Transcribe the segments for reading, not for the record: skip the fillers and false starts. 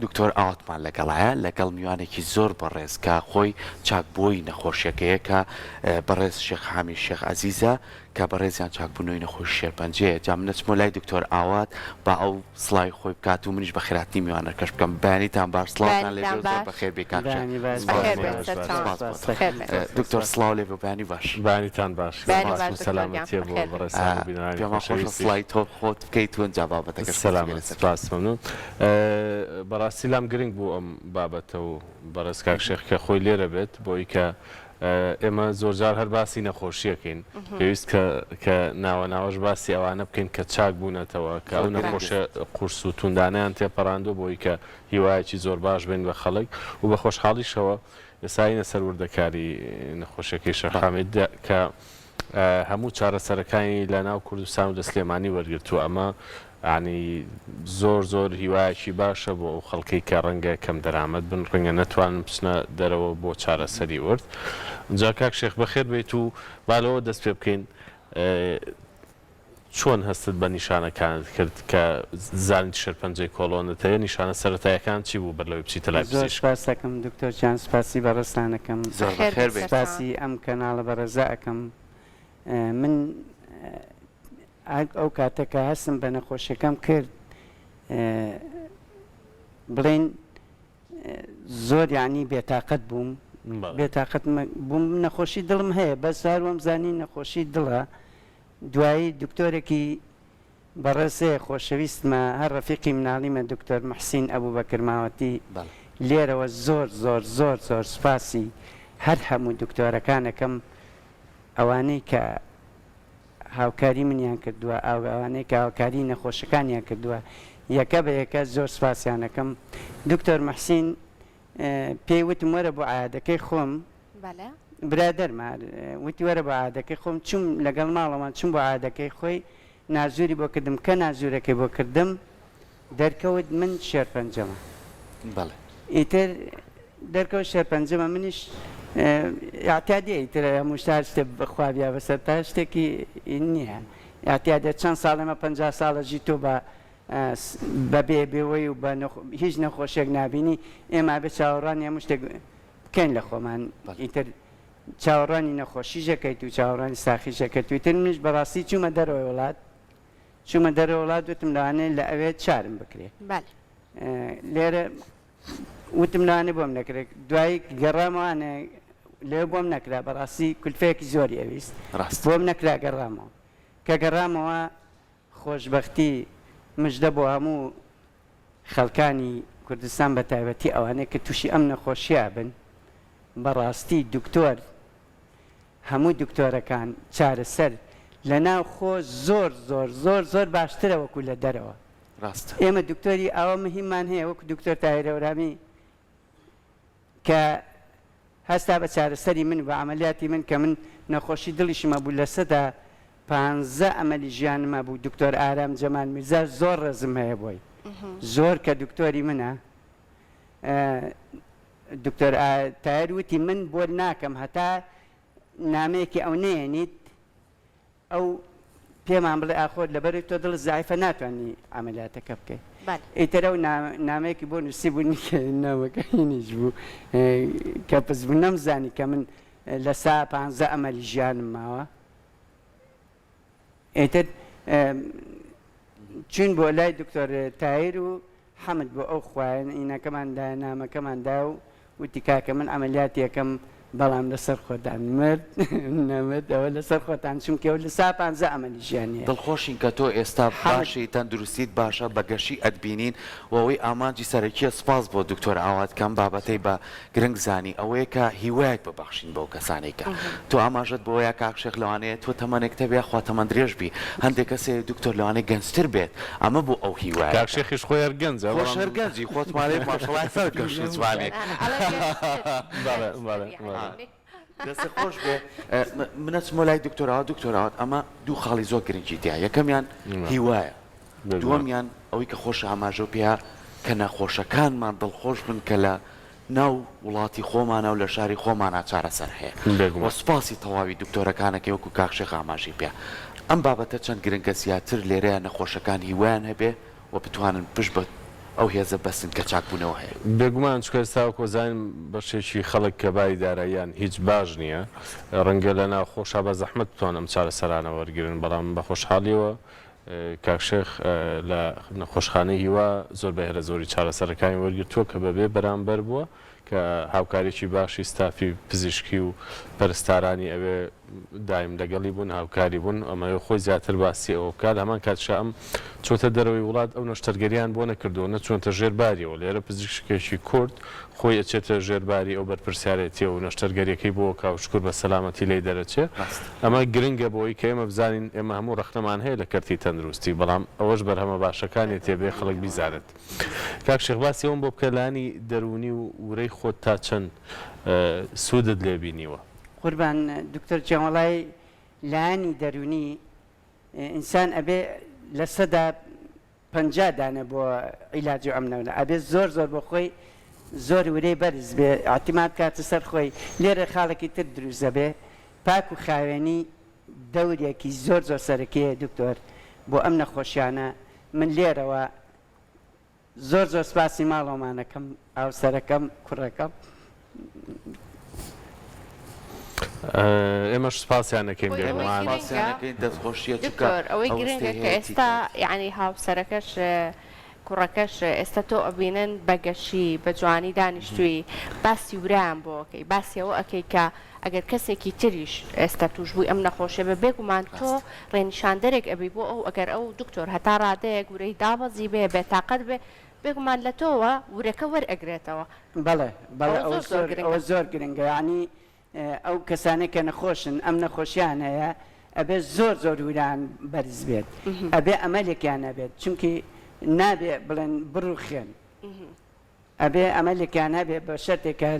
دکتۆر ئاواتمان لەگەڵایە لەگەڵ میوانێکی زۆر بەڕێز کە خۆی چاکبووی نەخۆشیەکەیە کە بەڕێز شێخ حامی شێخ عەزیزە کە بەڕێزیان چاکبوونەوەی نەخۆشی شێرپەنجەیە جا من نەچمۆ لای دکتۆر ئاوات با ئەو سڵای خۆی بکات و منیش بە خێراتنی میوانەکەش بکەم بەیانیتان باش سڵاوتان لێ زۆر بەخێر بێکان دکتۆر سڵاو لێ بە بەیانی باش بەیانیتان باش سەلامەتیە بۆ بەڕێزان و بینەرانی خۆشەویستی سڵای تۆ خۆت بکەیت و ئەنجا بابەتەکەش سەلامەت سپاس مەمنون بەڕاستی لام گرنگ بوو ئەم بابەتە و بەڕێز کاک شێخ کە خۆی لێرە بێت بۆی کە ئێمە زۆرجار هەر باسی نەخۆشیەکەین پێویست کە ناوە ناوەش باسی ئەوانە بکەین کە چاک بوونەتەوە کە ئەو نەخۆشە قورس و توندانیان تێپەڕاندوو بۆی کە هیوایەکی زۆر باش بین بە خەڵک و بە خۆشحاڵیشەوە ئێستاینە سەر وردەکاری نەخۆشیەکەی شێخ حامید کە هەموو چارەسەرەکانی لە ناو کوردستان و دەسلێمانی وەرگرتووە ئەمە ینی زۆر هیوایەکی باشە بۆ ئەو خەڵکەی کە ڕەنگە کەم دەرامەت بن ڕەنگە نەتوانن بچنە دەرەوە بۆ چارەسەری ورد جا کاک شێخ بەخێر بێت و بالەوە دەست پێ بکەین چۆن هەستت بە نیشانەکانت کرد کە زانیت شێرپەنجەی کۆڵۆنت هەیە نیشانە سەرەتاییەکان چی بوو بەرلەوەی بچیتە لای زۆر سپاس دەکەم دکتۆر جان سپاسی بەڕێستانەکەم سپاسی ئەم کەناڵە بەڕێزا ئەەکەم من ئەو کاتەکە هەستم بە نەخۆشیەکەم کرد بڵێن زۆر یعنی بێتاقەت بووم بێتاقەت بووم نەخۆشی دڵم هەیە بەس هەروەم زانی نەخۆشی دڵە دوایی دکتۆرێکی بەڕێزەیە خۆشەویستمە هەر ڕەفیقی مناڵیمە دکتۆر محسین ئەبوو بەکر ماوەتی لێرەوە زۆر سپاسی هەر هەموو دکتۆرەکانەکەم ئەوانەی کە هاوکاری منیان کردووە ئەوانەی کە هاوکاری نەخۆشەکانیان کردووە یەکە بە یەکە زۆر سپاسیانەکەم دکتۆر محسین پێی وتم وەرە بۆ عادەکەی خۆم برادەرمان وتی وەرە بە عادەکەی خۆم چوم لەگەڵ ماڵەمان چوم بۆ عادەکەی خۆی نازووری بۆ کردم کە نازوورەکەی بۆ کردم دەرکەوت من شێرپەنجەمە ئیتر دەرکەوت شێرپەنجەمە منیش ئاعتیادی ئیتر هەموو شتار شتێ بخوابیا بەسەر تا شتێکی نییە ئاعتیادە چەند ساڵێمە 50 ساڵەژی تۆ بەبێ بێەوەی و هیچ نەخۆشیێک نبینی ئێمە بێ چاوەڕانی هەموو شتێک بکەین لە خۆمان ئیتر چاوەڕانی نەخۆشیژەکەیت و چاوەڕانی ساخیژەکەت و تر منیش بەڕاستی چوومە دەرەوەی وڵات چوومە دەرەوە وڵات وتم لەوانەیە لە ئەوێت چارم بکرێ لێرە وتم لەوانێ بۆم نەکرێت دوایی گەڕامەوانە لێ بۆم نەکرا بەڕاستی کولفەیەکی زۆری ئەویست بۆم نەکرا گەڕامەوە کە گەڕامەوە خۆشبەختی مژدە بۆ هەموو خەڵکانی کوردستان بە تایبەتی ئەوانەیە کە تووشی ئەم نەخۆشیە بن بەڕاستی دکتۆر هەموو دکتۆرەکان چارەسەر لە ناو خۆ زۆر باشترە وەکو لە دەرەوە ئێمە دکتۆری ئەوە مهممان هەیە وەکو دکتۆر تاهیر ئەورامی کە هەستا بە چارەسەری من بە عملیاتی من کە من نەخۆشی دڵیشمە بوو لە سەدا 15 ئەمەلی ژیانمە بوو دکتۆر ئارام جەمال میرزا زۆر ڕێزم هەیە بۆی زۆر کە دکتۆری منە دکتۆر تایر وتی من بۆ ناکەم هەتا نامەیەکی ئەو نێنیت ئەو پێمان بڵێ ئاخۆت لەبەر تۆ دڵ زایفە ناتوانانی ئەمەلیاتەکە بکەیت ئیتر ئەو نامەیەکی بۆ نووسی بوونی کە ناوەکەینیش بوو کە پس بوو نەمزانی کە من لە سا 15 ئەمەلی ژیانم ماوە ئیتر چون بۆ لای دکتۆر تایر و حەمد بۆ ئەو خوایە ئینەکەماندا نامەکەماندا و وتی کاکە من ئەمەلیاتی یەکەم بەڵام لەسەر خۆتان مرد نەمرد ئەوە لەسەر خۆتان چونکە ئەو لە سا 15 ئەمەلی ژیانیە دڵخۆشین کە تۆ ئێستا باشی تەندروستیت باشە بەگەشی ئەدبینین و ئەوەی ئامانجی سەرەکیە سپاس بۆ دکتۆر ئاوات کەم بابەتەی بە گرنگ زانی ئەوەیە کە هیوایەک ببەخشین بەو کەسانێکە تۆ ئاماژت بۆیە کاک شێخ لەوانەیە تۆ تەمەنێکتە بێ خوا تەمەند درێژ بی هەندێک کەسێ دکتۆر لەوانەیە گەنجتر بێت ئەمە بۆ ئەو هیوایە کاک شێخیش خۆی هەرگەنجە خۆش هەرگەنجی خۆتمانێ ماشەڵڵا سەر گەشت جوانێک دەستە خۆش بێ منەچمە لای دکتۆرەوە دکتۆرەوەت ئەمە دوو خاڵی زۆر گرنگی تیا یەکەمیان هیوایە دووەمیان ئەوەی کە خۆش ئاماژە پێیا کە نەخۆشەکانمان دڵخۆش بن کە لە ناو وڵاتی خۆمانە و لە شاری خۆمانە چارەسەر هەیە وە سوپاسی تەواوی دکتۆرەکانەکە وەکو کاک شێخ ئاماژی پێ ئەم بابەتە چەند گرنگە زیاتر لێرەیە نەخۆشەکان هیوایان هەبێ و بتوانن پشت بە ئەو هێزە بەسن کە چاکبوونەوە هەیە. بێگومان چکە ئێستا کۆزانین بەشێکی خەڵک کە بای داراییان هیچ باش نییە ڕەنگە لە ناوخۆشا بە زەحمەت بتوان ئەم چارەسەرانە وەرگرن بەڵام بە خۆشحاڵیەوە کاکشێخ لە نەخۆشخانەی هیوا زۆر بەهێرە زۆری چارەسەرەکانی وەرگرتووە کە بەبێ بەرامبەر بووە کە هاوکارێکی باشی ستافی پزیشکی و پەرستارانی ئەوێ دایم لەگەڵی بوون هاوکاری بوون ئەمە خۆی زیاتر باسی ئەوە بکات هەمان کاتشا ئەم چۆتە دەرەوەی وڵات ئەو نەشتەرگەریان بۆ نەکردووە نەچۆنتە ژێرباریەوە لێرە پزیشکێکی کورد خۆی ئەچێتە ژێرباری ئەو بەرپرسیارەتی و نەشتەرگەریەکەی بۆ کاوشکور بە سەلامەتی لی دەرەچێت ئەمە گرنگە بۆی کە ئێمە بزانین ئێمە هەموو ڕخنەمان هەیە لە کەرتی تەندروستی بەڵام ئەوەش بەرهەمە باشەکانی تێبێ خەڵک بیزارێت کاک شێخ باسی ئەوم بۆ بکەلانی دەرونی و ورەی خۆت تا چەند سوودت لێبینیوە قوربان دکتۆر جەماڵای لایانی دەرونی ئینسان ئەبێ لە سەدا 50 دانە بۆ عیلاج و ئەمنەوە ئەبێ زۆر بۆ خۆی زۆر ورەی بەرز بێ ئاعتیماد کاتە سەر خۆی لێرە خاڵێکی تر دروستە بێ پاک و خاوێنی دەورێکی زۆر سەرەکیە دکتۆر بۆ ئەم نەخۆشیانە من لێرەوە زۆر سپاسی ماڵۆمانەکەم ئاوسەرەکەم کوڕەکەم ئێمەش سپاسیانەکەین دەستخۆشیە دکتۆر ئەوەی گرنگە کە ئێستا یعنی هاوسەرەکەش کوڕەکەش ئێستا تۆ ئەبینن بەگەشی بە جوانی دانیشتووی باسی ورایان بۆکەی باسیەوە ئەەکەی کە ئەگەر کەسێکی تریش ئێستا توش بووی ئەم نەخۆشیە بە بێگومان تۆ ڕێنیشاندەرێک ئەبی بۆ ئەو ئەگەر ئەو دکتۆر هەتا ڕادەیە گورەی دابەزی بێ بێتاقەت بێ بێگومان لە تۆوە ورەکە وەرئەگرێتەوە بەڵێ ئەوە زۆر گرنگە ینی ئەو کەسانێک کە نەخۆشن ئەم نەخۆشیان هەیە ئەبێ زۆر وران بەرز بێت ئەبێ ئەمەلێکیان نەبێت چونکی نابێ بڵێن بڕوخێن ئەبێ ئەمەلێکیان هەبێ بە شەرتێکە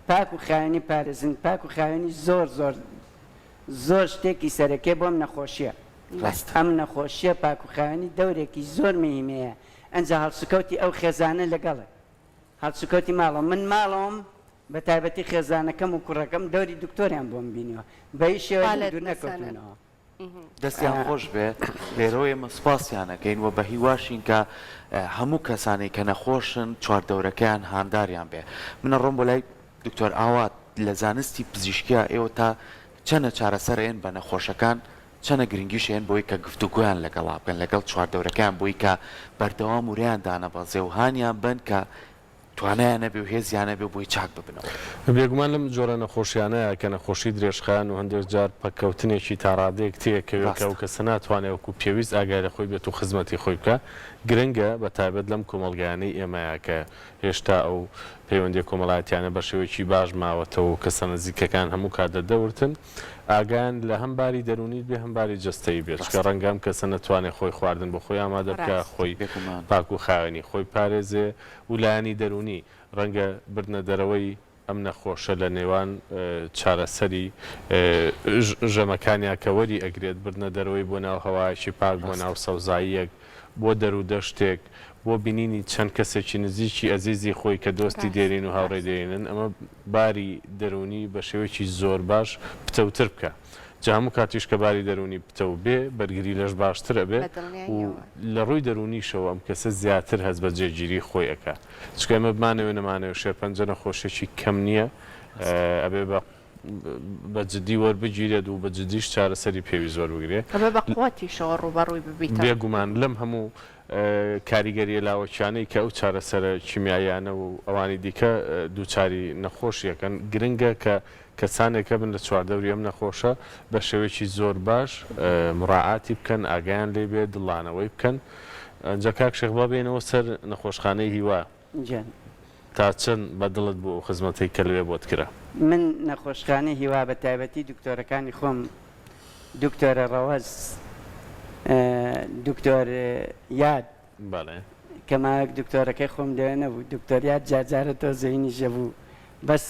پاک و خاوێنی پارێزن پاک و خاوێنی زۆر شتێکی سەرەکێ بۆم نەخۆشیە ئەم نەخۆشیە پاک و خاوێنی دەورێکی زۆر مهمەیە ئەنجا هەڵسوکەوتی ئەو خێزانە لەگەڵە هەڵسوکەوتی ماڵەوە من ماڵەوەم بە تایبەتی خێزانەکەم و کوڕەکەم دەوری دکتۆریان بۆم بینیوە بەی شێوە دوور نەکەوتنەوە دەستیان خۆش بێ لێرەوە ئێمە سپاسیانەکەین و بە هیواشین کە هەموو کەسانی کە نەخۆشن چواردەورەکەیان هانداریان بێ منە ڕۆم بۆ لای دکتۆر ئاوات لە زانستی پزیشکیە ئێوە تا چەنە چارەسەرێن بە نەخۆشەکان چەنە گرنگیشێن بۆی کە گفتوگویان لەگەڵا بکەن لەگەڵ چواردەورەکەیان بۆی کە بەردەوام وریان دانەبەزێ و هانیان بن کە توانایانە بێ و هێزیانە بێ بۆی چاک ببنەوە بێگومان لەم جۆرە نەخۆشیانەیە کە نەخۆشی درێژخان و هەندێک جار پەکەوتنێکی تاڕادەیەک تەیەکەوێتکە و کەسە ناتوانێت وەکو پێویست ئاگای لە خۆی بێت و خزمەتی خۆی بکە گرنگە بە تایبەت لەم کۆمەڵگەیانەی ئێمەیە کە هێشتا ئەو پەیوەندی کۆمەڵایەتیانە بە شێوەیەکی باش ماوەتەوە و کەسە نزیکەکان هەموو کات دەدەورتن ئاگان لە هەمباری دەرونیت بێ هەمباری جەستەی بێت کە ڕەنگەم کەسە نەتوانێت خۆی خواردن بۆ خۆی ئامادە بکە خۆی پاک و خاوێنی خۆی پارێزێ و لایانی دەرونی ڕەنگە بردنە دەرەوەی ئەم نەخۆشە لە نێوان چارەسەری ژەمەکانیا کە وەری ئەگرێت بردنە دەرەوەی بۆ ناو هەوایەکی پاک بۆ ناو سەوزاییەک بۆ دەرودەشتێک بۆ بینینی چەند کەسێکی نزیکی ئەزیزی خۆی کە دۆستی دێرین و هاوڕێ دێنن ئەمە باری دەرونی بە شێوەیەکی زۆر باش پتەوتر بکە جا هەموو کاتیش کە باری دەرونی پتەو بێ بەرگری لەش باشترە بێ و لە ڕووی دەرونیشەوە ئەم کەسە زیاتر هەست بە جێگیری خۆی ئەکا چکە ئێمە بمانەوێ نەمانەوە شێرپەنجە نەخۆشێکی کەم نییە ئەبێ بە جددی وەربگیرێت و بە جددیش چارەسەری پێوی زۆر بگرێت بەقواتیشەوە ڕوبەڕووی ببیت بێگومان لەم هەموو کاریگەریە لاوەکیانەی کە ئەو چارەسەرە کیمیایانە و ئەوانی دیکە دووچاری نەخۆشیەکەن گرنگە کە کەسانێکە بن لە چواردەوری ئەم نەخۆشە بە شێوەیەکی زۆر باش مڕاعاتی بکەن ئاگایان لێ بێت دڵانەوەی بکەن ئەنجا کاک شێخ با بێنەوە سەر نەخۆشخانەی هیوا تا چەند بەدڵت بۆ ئەو خزمەتەی کە لەوێ بۆت کرا من نەخۆشخانەی هیوا بە تایبەتی دکتۆرەکانی خۆم دکتۆرە ڕەوەز دکتۆر یاد کەماک دکتۆرەکەی خۆم لێ نەبوو دکتۆر یاد جارجارە تۆ زەینی ژەبوو بەس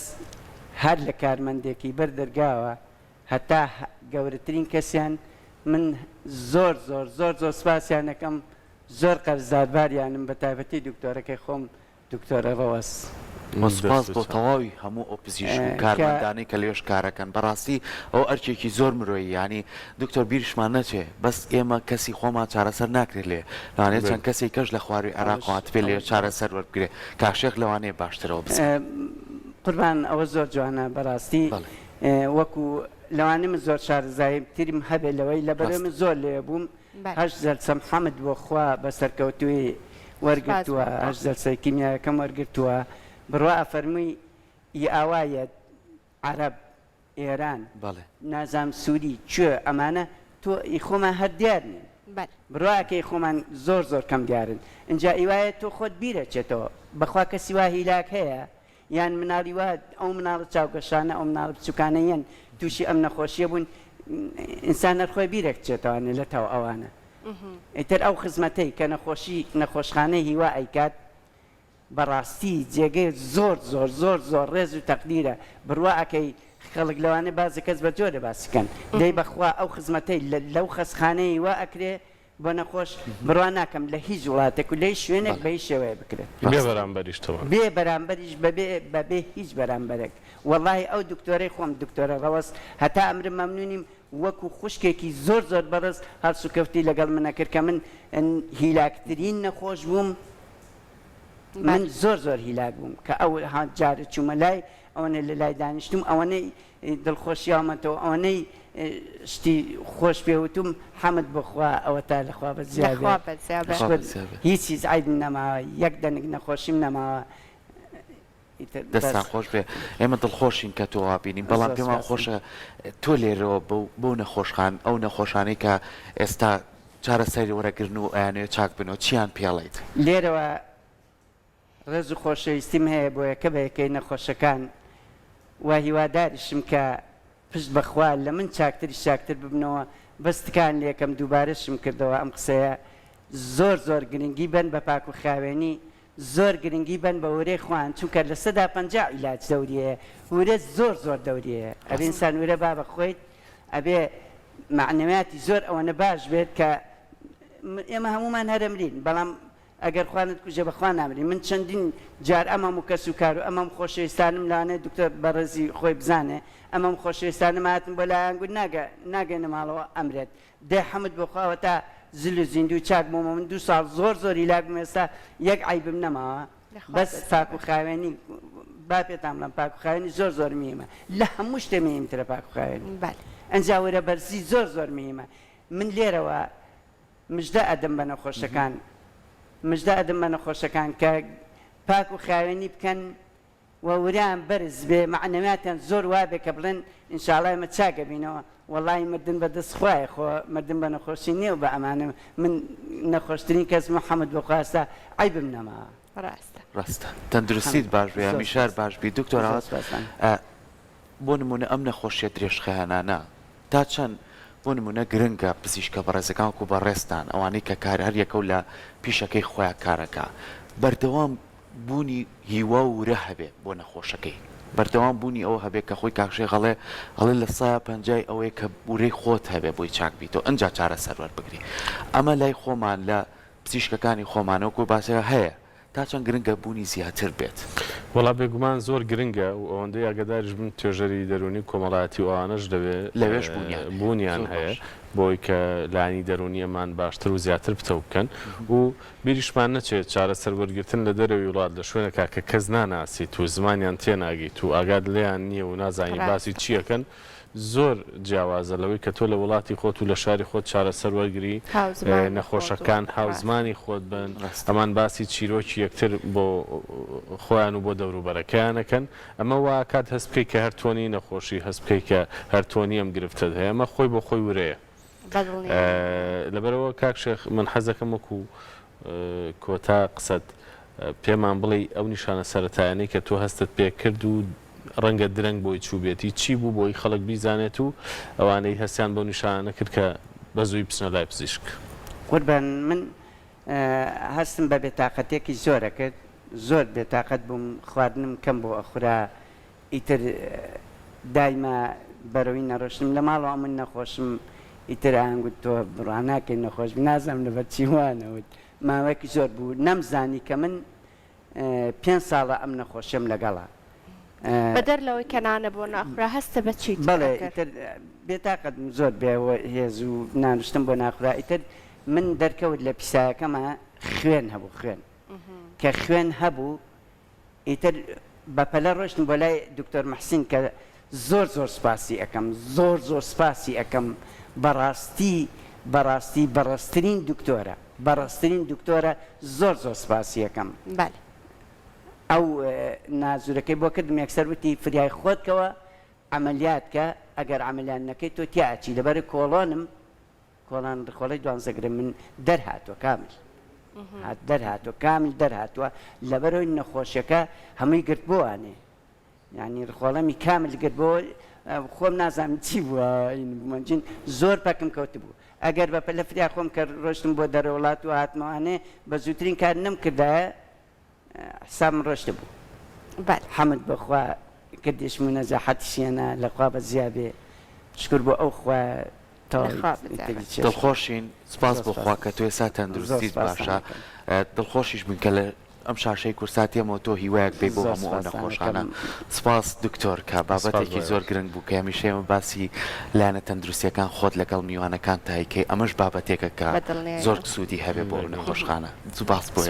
هەر لە کارمەندێکی بەردەرگاوە هەتا گەورەترین کەسیان من زۆر سپاسیانەکەم زۆر قەرزدارباریانم بە تایبەتی دکتۆرەکەی خۆم دکتۆرە ڕەوەز سپاس بۆ تەواوی هەموو ئەو پزیشک و کارمەندانەی کە لێش کارەکەن بەڕاستی ئەو ئەرکێکی زۆر مرۆیی ینی دکتۆر بیرشمان نەچێ بەس ئێمە کەسی خۆمان چارەسەر ناکرێت لێ لەوانێت چەند کەسی کەش لە خواروی عێراقات پێ لێ چارەسەر وەربگرێ کاشێک لەوانەیە باشترەوە بچێت. قوربان ئەوە زۆر جوانە بەڕاستی وەکو لەوانێ من زۆر شارەزایی تریم هەبێت لەوەی لەبەرێ من زۆر لێ بووم هەشت جەلسەم حەمد بۆ خوا بەسەرکەوتووی وەرگرتووە هەشت جەلسەی کیمیاکەم وەرگرتووە بڕوا ئەفەرمووی ئاوایەت عەرەب ئێران نازام سووری کوێ ئەمانە تۆ خۆمان هەر دیارنین بڕواکەی خۆمان زۆر زۆر کەم دیارن اینجا ئیوایە تۆ خۆت بیرەچێتەوە بەخوا کەسی وا هیلاک هەیە یان مناڵی وا ئەو مناڵە چاوگەشانە ئەو مناڵ بچووکانەیەن تووشی ئەم نەخۆشیە بوون ئینسان هەرخۆی بیرەکچێتەوانێ لە تاو ئەوانە ئیتر ئەو خزمەتەی کە نەخۆشخانەی هیوا ئەیکات بەڕاستی جێگەی زۆر زۆر زۆر زۆر ڕێز و تەقدیرە بڕواکەی خەڵک لەوانێ بازی کەس بە جۆرە باسیکەن دەی بەخوا ئەو خزمەتەی لەو خەسخانەی وا ئەکرێ بۆ نەخۆش بڕوا ناکەم لە هیچ وڵاتێک و لەی شوێنێک بە هیچ شێوەیە بکرێت بێ بەرامبەریش بەبێ هیچ بەرامبەرێک وەڵی ئەو دکتۆرەی خۆم دکتۆرە ڕەوەست هەتا ئەمرم مەمنونیم وەکو خوشکێکی زۆر زۆر بەڕز هەرسوکەوتی لەگەڵ منە کرد کە من هیلاکترین نەخۆش بووم من زۆر زۆر هیلاک بووم کە ئەو جارە چوومە لای ئەوەنە لە لای دانیشتم ئەوەنەی دڵخۆشیاومەتەوە ئەوەنەی شتی خۆش پێوتم حەمد بخوا ئەوە تا لەخوا بە زیابێت هیچ چیز عیبم نەماوە یەک دەنگ نەخۆشیم نەماوە دەستان خۆش بێ ئێمە دڵخۆشین کە تۆ وابینین بەڵام پێمان خۆشە تۆ لێرەوە بۆ نەخۆشخان ئەو نەخۆشانەی کە ئێستا چارەسەری وەرەگرن و ئەیانوێت چاک بنەوە چیان پێڵیت لێرەوە ڕێز و خۆشەویستیم هەیە بۆ یەکە بە یەکەی نەخۆشەکان و هیواداریشم کە پشت بەخوا لە من چاکتری چاکتر ببنەوە بەستکان لێکم دووبارەشم کردەوە ئەم قسەیە زۆر زۆر گرنگی بن بە پاک و خاوێنی زۆر گرنگی بن بە وەرەی خوان چونکە لە 150 عیلاج دەوریەیە وەرە زۆر زۆر دەوریەیە ئەبێ ئینسان وەرە با بەخۆیت ئەبێ معنەویاتی زۆر ئەوەنە باش بێت کە ئێمە هەمومان هەرەمرین بەڵام ئەگەر خوانت کوژە بەخوا نامرین من چەندین جار ئەمەم و کەس و کار و ئەمەم خۆشەویستانم لەوانێت دکتۆر بەڕێزی خۆی بزانێ ئەمەم خۆشەویستانم هاتم بۆ لایەن گوت ناگەنە ماڵەوە ئەمرێت دێ حەمد بخواوە تا زل و زیندوو چاک بوومە من 2 ساڵ زۆر زۆر هیلاکم ئێستا یەک عیبم نەماوە بەس پاک و خاوێنی با پێتان بڵێم پاک و خاوێنی زۆر زۆر میمە لە هەموو شتێ میمترە پاک و خاوێنی ئەنجا وەرە بەرزی زۆر زۆر میمە من لێرەوە مژدە ئەدەم بە نەخۆشەکان مژدە ئەدەم بە نەخۆشەکان کە پاک و خاوێنی بکەن وەوران بەرز بێ معنەویاتیان زۆر وابێ کە بڵێن ئینشاڵای ئێمە چاکە بینەوە وەڵی مردن بە دەستخوایە خۆ مردن بە نەخۆشی نییە و بە ئەمانە من نەخۆشترین کەس محەممەد بخواستە عیبم نەماوە ڕاستە تەندروستیت باش بێ هەمیشار باش بی دکتۆر بۆ نمونە ئەم نەخۆشیە درێژخەیانانە تا چەند بۆ نمونە گرنگە پزیشکە بەڕێزەکان وەکو بەڕێستان ئەوانەی کە کار هەر یەکە و لە پیشەکەی خۆیان کارەکە بەردەوام بوونی هیوا ورە هەبێ بۆ نەخۆشەکەی بەردەوام بوونی ئەو هەبێت کە خۆی کاکشێ غەڵێ لە 150 ئەوەیە کە ورەی خۆت هەبێ بۆی چاک بیتەوە ئەنجا چارەسەر وەربگری ئەمە لای خۆمان لە پزیشکەکانی خۆمانەوەکو باسەکە هەیە تا چەند گرنگە بوونی زیاتر بێت وەڵا بێگومان زۆر گرنگە و ئەوەندەی ئاگاداریش بن توێژەری دەرونی کۆمەڵایەتی و ئەوانەش دەوێت لەوێش بوونیان هەیە بۆی کە لانی دەرونیەمان باشتر و زیاتر بتەو بکەن و بیریشمان نەچێت چارەسەر وەرگرتن لە دەرەوەی وڵات لە شوێنەکە کە کەس ناناسیت و زمانیان تێناگیت و ئاگاد لێیان نییە و نازانی باسی چیەکەن زۆر جیاوازە لەوەی کە تۆ لە وڵاتی خۆت و لە شاری خۆت چارەسەر وەرگری نەخۆشەکان هاوزمانی خۆت بن ئەمان باسی چیرۆکی یەکتر بۆ خۆیان و بۆ دەوروبەرەکەیانەکەن ئەمە وا کات هەست بکەی کە هەرتۆنی نەخۆشی هەست بکەی کە هەرتۆنی ئەم گرفتت هەیە ئەمە خۆی بۆ خۆی ورەیە لەبەرەوە کاک شێخ من حەزەکەم وەکو کۆتا قسەت پێمان بڵێ ئەو نیشانە سەرەتایانەی کە تۆ هەستت پێ کرد و ڕەنگە درەنگ بۆی چوبێتی چی بوو بۆی خەڵک بیزانێت و ئەوانەی هەستیان بۆ نیشانە کرد کە بە زووی بچنە لای پزیشک قوربان من هەستم بە بێتاقەتێکی زۆرە کرد زۆر بێتاقەت بووم خواردنم کەم بۆ ئەخورا ئیتر دایما بەرەوەی نەڕۆشتم لە ماڵەوە من نەخۆشم ئیتر ئەنگوت تۆ بڕواناکەی نەخۆش نازانم لەبەر چی وانەوت ماوەیەکی زۆر بوو نەمزانی کە من 5 ساڵە ئەم نەخۆشیم لەگەڵا بەدەر لەوەی کەنانە بۆ ناخورا هەستە بە چیت بەڵێ بێتاقەت زۆر بێەوە هێز و نانوشتم بۆ ناخورا ئیتر من دەرکەوت لە پیسایەکەمە خوێن هەبوو خوێن کە خوێن هەبوو ئیتر بەپەلە ڕۆشتم بۆ لای دکتۆر محسین کە زۆر زۆر سپاسی ئەەکەم زۆر سپاسی ئەەکەم بەڕاستی بەڕاستترین دکتۆرە بەڕاستترین دکتۆرە زۆر سپاسی ئەەکەم ئەو نازورەکەی بۆ کردم یەکسەر وتی فریای خۆتکەوە ئەمەلیاتکە ئەگەر ئەمەلیان نەکەی تۆ تیاچی لەبەر کۆڵۆنم کۆڵان ڕخۆڵی دوانزەگرم من دەرهاتوە کامل دەرهاتوە کامل دەرهاتووە لەبەرەوەی نەخۆشیەکە هەمووی گرت بۆوانێ یعنی ڕخۆڵەمی کامل گرت بۆ خۆم نازانم چی بووە منجین زۆر پەکم کەوت بوو ئەگەر بە پەلە فریا خۆم کە ڕۆشتم بۆ دەرەوڵات و هاتمەوانێ بە زووترین کار نەم کردایە حسام ڕۆشتە بوو حەمد بەخوا کردیشم و نەجاحەتی شێنە لەخوا بە زیابێ شکر بۆ ئەو خوا دڵخۆشین سپاس بۆخوا کە تو ێستا تەندروستیت باشە دڵخۆشیش بن کە لە ئەم شاشەی کورساتیەمەوە تۆ هیوایەک بێ بۆ هەموو ئەو نەخۆشانە سپاس دکتۆر کە بابەتێکی زۆر گرنگ بوو کە هەمیشەیەمە باسی لایەنە تەندروستیەکان خۆت لەگەڵ میوانەکان تایکەی ئەمەش بابەتێکە کە زۆر سوودی هەبێ بۆ نەخۆشخانە سوپاس بۆ